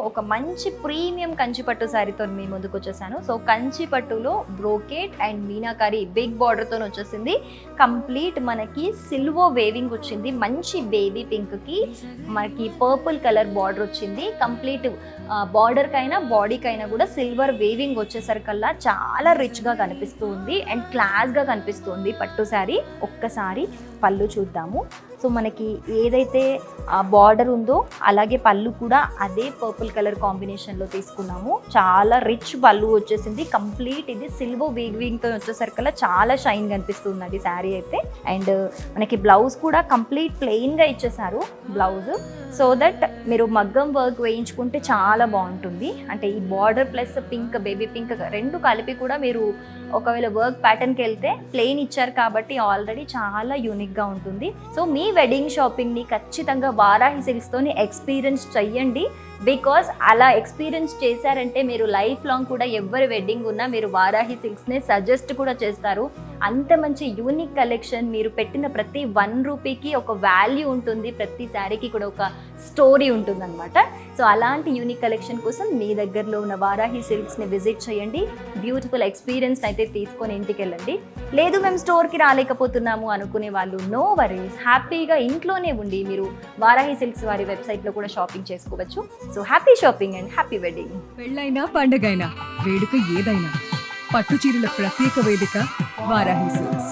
ఒక మంచి ప్రీమియం కంచిపట్టు శారీతో మీ ముందుకు వచ్చేసాను. సో కంచిపట్టులో బ్రోకేట్ అండ్ మీనాకారి బిగ్ బార్డర్తో వచ్చేసింది. కంప్లీట్ మనకి సిల్వర్ వేవింగ్ వచ్చింది. మంచి బేబీ పింక్కి మనకి పర్పుల్ కలర్ బార్డర్ వచ్చింది. కంప్లీట్ బార్డర్కైనా బాడీకైనా కూడా సిల్వర్ వేవింగ్ వచ్చేసరికల్లా చాలా రిచ్గా కనిపిస్తూ ఉంది అండ్ క్లాస్గా కనిపిస్తుంది పట్టు శారీ. ఒక్కసారి పళ్ళు చూద్దాము. సో మనకి ఏదైతే బార్డర్ ఉందో అలాగే పళ్ళు కూడా అదే పర్పుల్ కలర్ కాంబినేషన్లో తీసుకున్నాము. చాలా రిచ్ పళ్ళు వచ్చేసింది. కంప్లీట్ ఇది సిల్వర్ వీవింగ్తో వచ్చేసరికల్లా చాలా షైన్ కనిపిస్తుంది శారీ అయితే. అండ్ మనకి బ్లౌజ్ కూడా కంప్లీట్ ప్లెయిన్గా ఇచ్చేసారు బ్లౌజ్. సో దట్ మీరు మగ్గం వర్క్ వేయించుకుంటే చాలా బాగుంటుంది. అంటే ఈ border plus pink, baby pink రెండు కలిపి కూడా మీరు ఒకవేళ వర్క్ ప్యాటర్న్కి వెళ్తే ప్లెయిన్ ఇచ్చారు కాబట్టి ఆల్రెడీ చాలా యూనిక్గా ఉంటుంది. సో మీ వెడ్డింగ్ షాపింగ్ని ఖచ్చితంగా వారాహి సిల్క్స్తోని ఎక్స్పీరియన్స్ చెయ్యండి. బికాస్ అలా ఎక్స్పీరియన్స్ చేశారంటే మీరు లైఫ్ లాంగ్ కూడా ఎవరి వెడ్డింగ్ ఉన్నా మీరు వారాహి సిల్క్స్నే సజెస్ట్ కూడా చేస్తారు. అంత మంచి యూనిక్ కలెక్షన్. మీరు పెట్టిన ప్రతి ₹1 ఒక వాల్యూ ఉంటుంది. ప్రతి శారీకి కూడా ఒక స్టోరీ ఉంటుంది అనమాట. సో అలాంటి యూనిక్ కలెక్షన్ కోసం మీ దగ్గరలో ఉన్న వారాహి సిల్క్స్ని విజిట్ చేయండి. బ్యూటిఫుల్ ఎక్స్పీరియన్స్ అయితే తీసుకొని ఇంటికి వెళ్ళండి. లేదు మేము స్టోర్కి రాలేకపోతున్నాము అనుకునే వాళ్ళు నో వరీస్, హ్యాపీగా ఇంట్లోనే ఉండి మీరు వారాహి సిల్క్స్ వారి వెబ్సైట్లో కూడా షాపింగ్ చేసుకోవచ్చు. So happy shopping and happy wedding. పెళ్ళైనా పండగైనా వేడుక ఏదైనా పట్టు చీరల ప్రత్యేక వేదిక వారాహి సిల్క్స్.